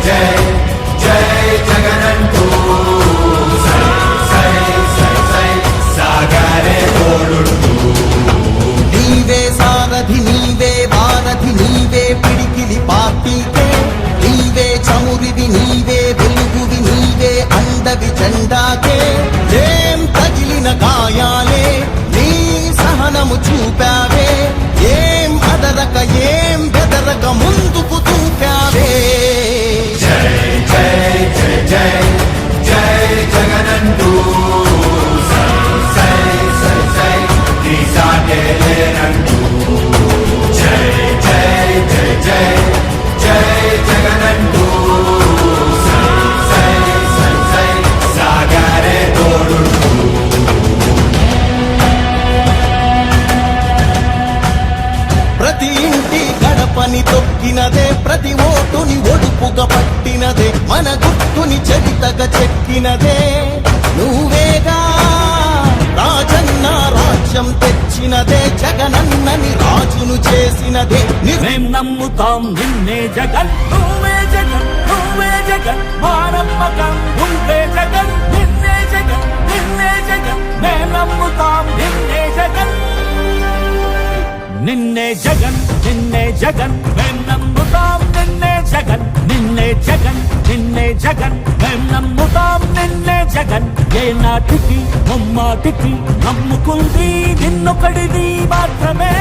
జై జై జగనంటూ సై సై సై సాగరే తోడుంటూ నీవే సారథి నీవే వారధి నీవే పిడికిలి పార్టీకే నీవే చమురివి నీవే వెలుగువి నీవే అండవి జెండాకే ఏం తగిలిన గాయాలే నీ సహనము చూపావే ఏం అదరక ఏం బెదరక ముందుకు దూకావే జై జై జై జై జై జగనంటూ సై సై సై సై నీ సాటే లేనంటూ జై జై జై జై జై జగనంటూ సై సై సై సై సాగరే తోడుంటూ ప్రతి ఇంటి గడపని తొక్కినదే ప్రతి ఓటుని ఒడుపుగా పట్టినదే మన గుర్తుని చరితగా చెక్కినదే నువ్వేగా రాజన్న రాజ్యం తెచ్చినదే జగనన్నని రాజును చేసినదే మేం నమ్ముతాం నిన్నే జగన్ నువ్వే జగన్ నువ్వే జగన్ మా నమ్మకం నువ్వే జగన్ నిన్నే జగన్ నిన్నే జగన్ మేం నమ్ముతాం నిన్నే జగన్ నిన్నే జగన్ నిన్నే జగన్ మేం నమ్ముతాం నిన్నే జగన్ నిన్నే జగన్ నిన్నే జగన్ మేం నమ్ముతాం నిన్నే జగన్ ఏ నాటికి ముమ్మాటికి నమ్ముకుంది నిన్నొకడిది మాత్రమే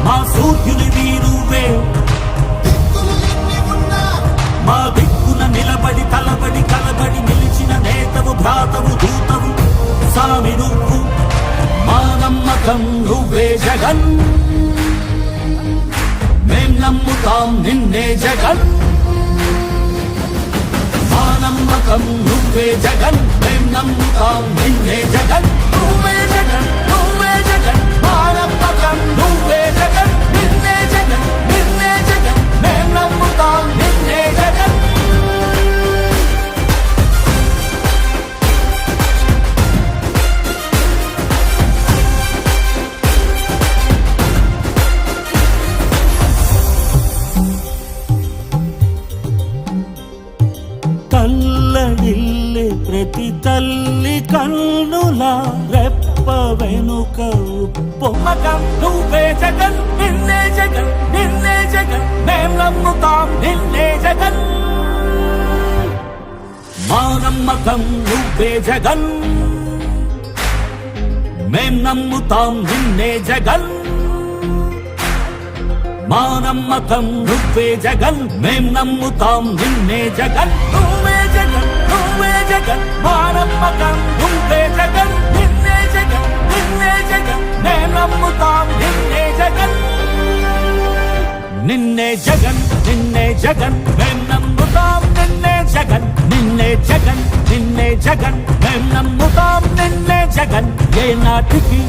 మా సూర్యునివి నువ్వే మా దిక్కున నిలబడి తలబడి కలబడి నిలిచిన నేతవు భ్రాతవు దూతవు సామి నువ్వు మా నమ్మకం నువ్వే జగన్ మేం నమ్ముతాం నిన్నే జగన్ మా నమ్మకం నువ్వే జగన్ మేం నమ్ముతాం నిన్నే జగన్ నువ్వే జగన్ నువ్వే జగన్ మా నమ్మకం నువ్వే జగన్ నిన్నే జగన్ నిన్నే జగన్ మేం నమ్ముతాం నిన్నే జగన్ తల్లడిల్లే ప్రతి తల్లి కన్నుల రెప్ప వెనుక పొమ్మకం నువ్వే జగన్ నిన్నే జగన్ నిన్నే జగన్ మేం నమ్ముతాం నిన్నే జగన్ మా నమ్మకం నువ్వే జగన్ మేం నమ్ముతాం నిన్నే జగన్ మా నమ్మకం నువ్వే జగన్ మేం నమ్ముతాం నిన్నే జగన్ నువ్వే జగన్ నువ్వే జగన్ మా నమ్మకం నువ్వే జగన్ నిన్నే జగన్ నిన్నే జగన్ మేం నమ్ముతాం నిన్నే జగన్ నిన్నే జగన్ నిన్నే జగన్ మేం నమ్ముతాం నిన్నే జగన్ నిన్నే జగన్ నిన్నే జగన్ మేం నమ్ముతాం నిన్నే జగన్ ఏ నాటికి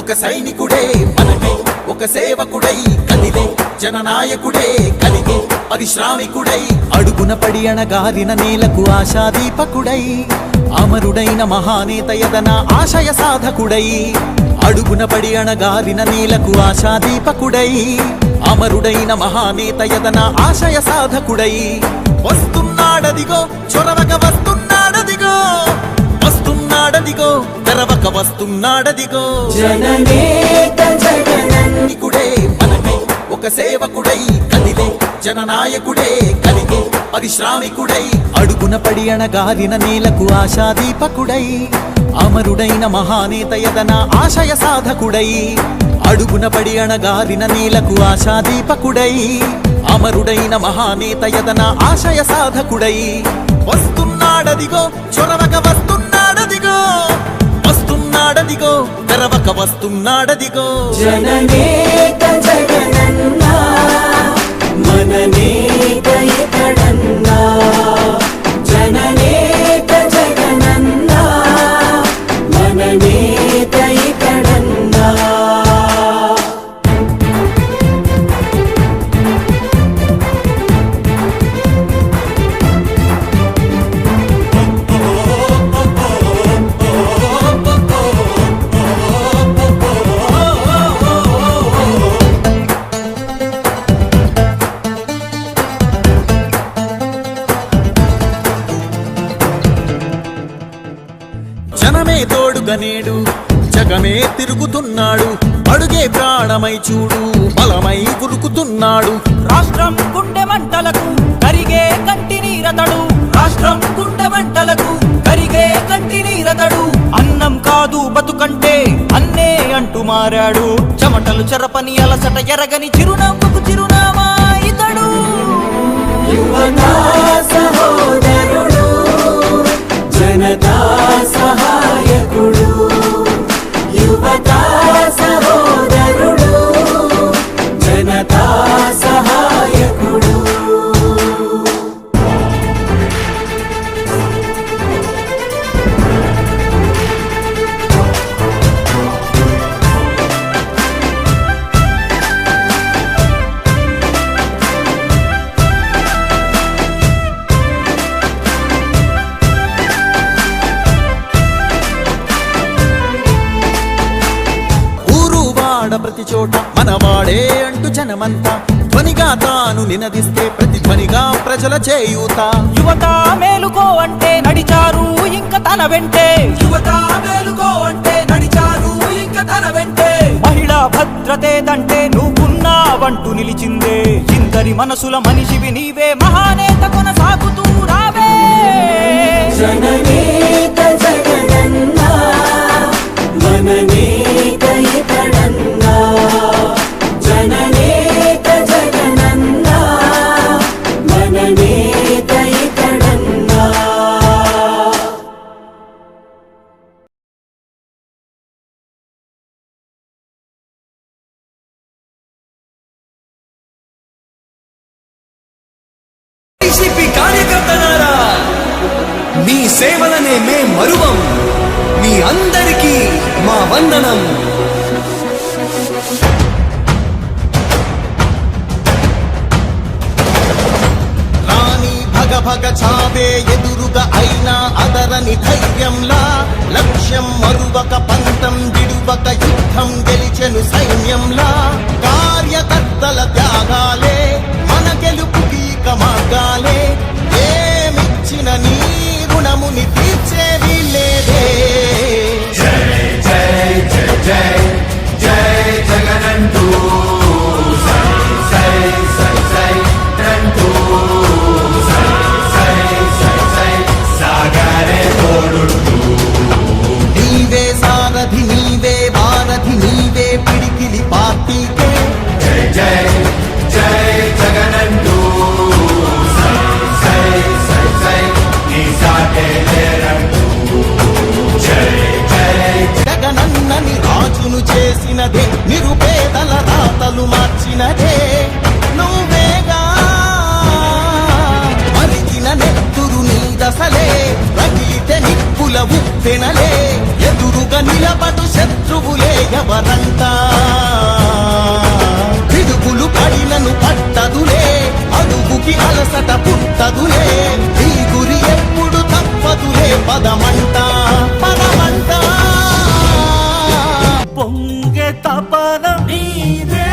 ఒక సైనికుడే మనకే ఒక సేవకుడై కదిలే జననాయకుడే కలిగే పరిశ్రామికుడై అడుగున పడి అణగారిన నేలకు ఆశాదీపకుడై అమరుడైన మహానేత యదన ఆశయ సాధకుడై అడుగున పడి అణగారిన నేలకు ఆశాదీపకుడై అమరుడైన మహానేత యదన ఆశయ సాధకుడై వస్తున్నాడదిగో చొరవక వస్తున్నాడదిగో వస్తున్నాడదిగో తెరవక వస్తున్నాడదిగో జననేత జగనన్నికుడే మనకే ఒక సేవకుడై కదిలే జననాయకుడే కలిగే పరిశ్రామికుడై అడుగున పడి అణగారిన నేలకు ఆశాదీపకుడై అమరుడైన మహానేత యదన ఆశయ సాధకుడై అడుగున పడి అణగారిన నేలకు ఆశాదీపకుడై అమరుడైన మహానేత యదన ఆశయ సాధకుడై వస్తున్నాడదిగో చొరవక వస్తున్నాడదిగో వస్తున్నాడదిగో తెరవక వస్తున్నాడదిగో జననేత జగనన్న జననేత ఇతడన్నా జననేత జగనన్నా మననేత ఇతడన్నా జనమే తోడుగా నేడు జగమే తిరుగుతున్నాడు అడుగే ప్రాణమై చూడు బలమై ఉరుకుతున్నాడు రాష్ట్రం గుండె మంటలకు కరిగే కంటి నీరతడు రాష్ట్రం గుండె మంటలకు కరిగే కంటి నీరతడు అన్నం కాదు బతుకంటే అన్నే అంటూ మారాడు చెమటలు చెరపని అలసట ఎరగని చిరునవ్వుకు చిరునామా ఇతడు యువతా సహోదరుడు జనతా సహాయకుడు యువతా సహోదరుడు జనతా సహాయకుడు ప్రతి చోట మనవాడే అంటూ జనమంతా ధ్వనిగా తాను నినదిస్తే ప్రతిధ్వనిగా ప్రజల చేయూత యువత మేలుకో అంటే నడిచారు ఇంక తన వెంటే యువత మేలుకో అంటే నడిచారు ఇంక తన వెంటే మహిళా భద్రతేదంటే నువ్వున్నావంటూ నిలిచిందే ఇందరి మనసుల మనిషివి నీవే మహానేత కొనసాగుతూ రావే జననేత జగనన్నా మననేత ఇతడన్నా జననేత జగనన్నా మననేత ఇతడన్నా వైసీపీ కార్యకర్తలారా మీ సేవలనే మే మరువం మీ అందరికీ మా వందనం రాణి భగ భగ చావే ఎదురుగా అయినా అదరని ధైర్యంలా లక్ష్యం మరువక పంతం విడువక యుద్ధం గెలిచెను సైన్యంలా కార్యకర్తల త్యాగాలే మన గెలుపుకి మార్గాలే ఏమిచ్చిన నీ రుణముని తీర్చేది లేదే జై జై జై జై జై జగనంటూ సై సై సై సై నంటూ సై సై సై సై సాగరే తోడుంటూ నీవే సారథి నీవే వారధి నీవే పిడికిలి పార్టీకే జై జై జై జగనంటూ సై సై సై సై నీ సాటే లేరంటూ జై జై జగనన్నని రాజును చేసినదే నిరుపేదల రాతలు మార్చినదే నువ్వేగా మరిచిన నెత్తురు నీ దశలే రగిలితే నిప్పుల ఉప్పెనలే ఎదురుగా నిలబడు శత్రువులే ఎవరంతా పిడుగులు పడినను పట్టదులే అడుగుకి అలసట పుట్టదులే ఈ గురి ఎప్పుడు తప్పదులే పదమంట పదమంట పొంగే తపన నీదే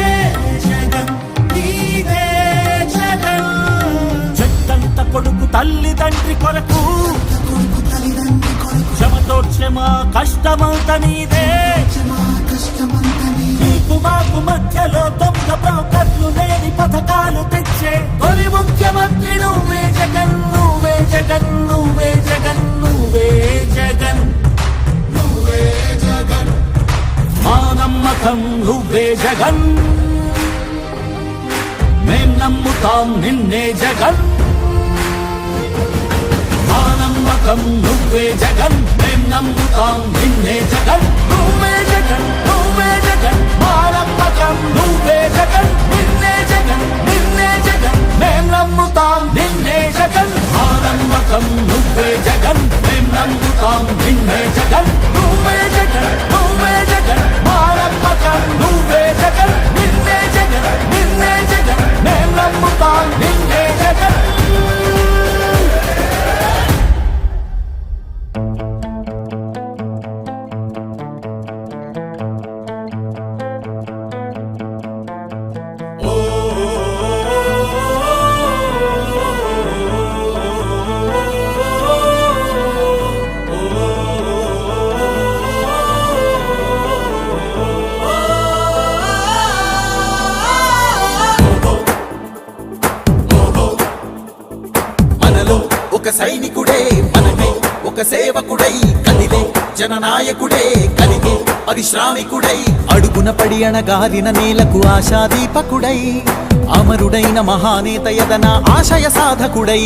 జగన్ నీదే జగన్ చెట్టంత కొడుకు తల్లిదండ్రి కొరకు క్షమతోక్షమ కష్టమంత నీదే నీకు మాకు మధ్యలో దొంగ బ్రోకర్లు లేని పథకాలు తెచ్చే తొలి ముఖ్యమంత్రి నువ్వే జగన్ నువ్వే జగన్ నువ్వే జగన్ నువ్వే జగన్ నువ్వే జగన్ మా నమ్మకం నువ్వే జగన్ మేం నమ్ముతాం నిన్నే జగన్ మా నమ్మకం నువ్వే జగన్ మేం నమ్ముతాం నిన్నే జగన్ నువ్వే జగన్ నువ్వే జగన్ మా నమ్మకం నువ్వే జగన్ నిన్నే జగన్ నిన్నే జగన్ సైనికుడే మనకై ఒక సేవకుడై కదిలే జననాయకుడే కలిగే పరిశ్రామికుడై అడుగున పడి అణగారిన నేలకు ఆశాదీపకుడై అమరుడైన మహానేత యదన ఆశయ సాధకుడై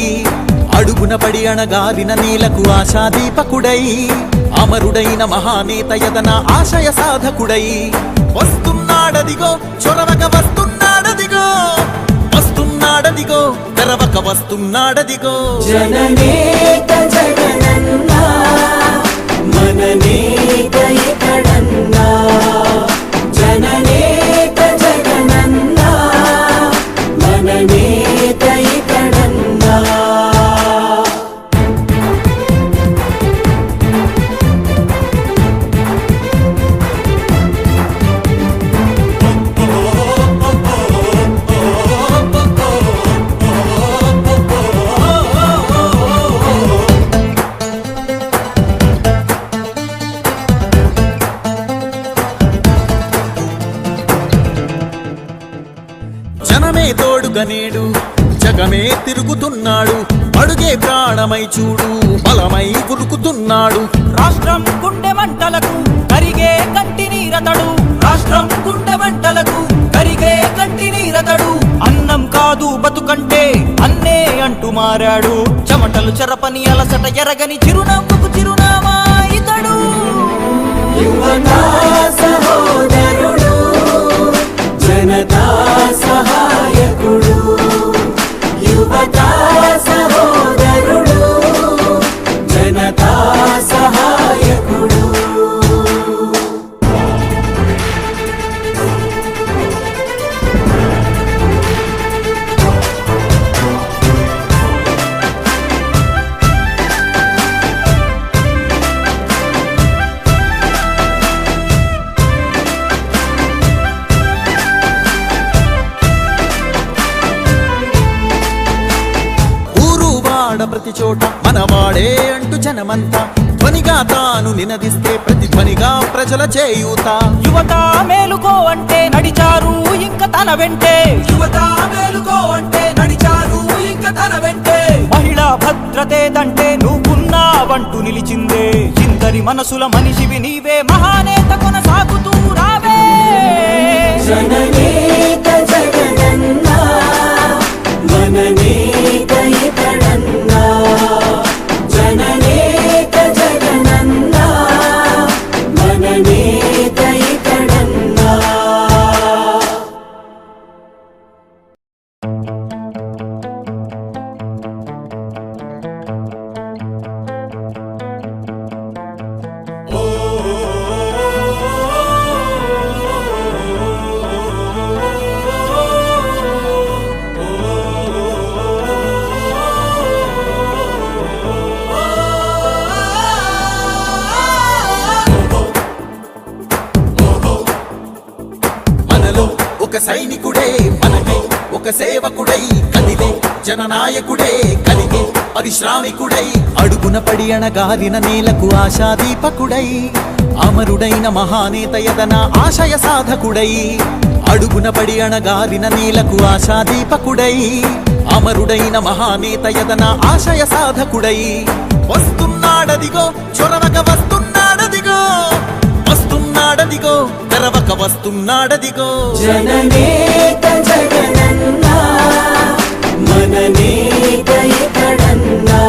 అడుగున పడి అణగారిన నేలకు ఆశాదీపకుడై అమరుడైన మహానేత యదన ఆశయ సాధకుడై వస్తున్నాడదిగో చొరవక వస్తున్నాడదిగో వస్తున్నాడదిగో తెరవక వస్తున్నాడదిగో జననేత జగనన్నా మననేత ఇతడన్నా జననేత జగనన్నా మననేత ఇతడన్నా జనమే తోడుగా నేడు జగమే తిరుగుతున్నాడు అడుగే ప్రాణమై చూడు బలమై ఉరుకుతున్నాడు రాష్ట్రం గుండె మంటలకు కరిగే కంటి నీరతడు రాష్ట్రం గుండె మంటలకు కరిగే కంటి నీరతడు అన్నం కాదు బతుకంటే అన్నే అంటూ మారాడు చెమటలు చెరపని అలసట ఎరగని చిరునవ్వుకు చిరునామా ఇతడు యువతా సహోదరుడు జనతా సహాయకుడు యువతా సహోదరుడు జనతా సహాయకుడు ప్రతి చోట మనవాడే అంటూ జనమంతా ధ్వనిగా తాను నినదిస్తే ప్రతిధ్వనిగా ప్రజల చేయూత యువత మేలుకో అంటే నడిచారు ఇంక తన వెంటే యువత మేలుకో అంటే నడిచారు ఇంక తన వెంటే మహిళా భద్రతేదంటే నువ్వున్నావంటూ నిలిచిందే ఇందరి మనసుల మనిషివి నీవే మహానేత కొనసాగుతూ రావే జననేత జగనన్నా మననేత ఇతడన్నా జననేత జగనన్నా మననేత ఇతడన్నా మనలో ఒక సైనికుడే మనకై ఒక సేవకుడై కదిలే జననాయకుడే కలిగే పరిశ్రామికుడై అడుగున పడి అణగారిన నేలకు ఆశాదీపకుడై అమరుడైన మహానేత యదన ఆశయ సాధకుడై అడుగున పడి అణగారిన నేలకు ఆశాదీపకుడై అమరుడైన మహానేత యదన ఆశయ సాధకుడై వస్తున్నాడదిగో చొరవక వస్తున్నాడదిగో వస్తున్నాడదిగో తెరవక వస్తున్నాడదిగో జననేత జగనన్నా మననేత ఇతడన్నా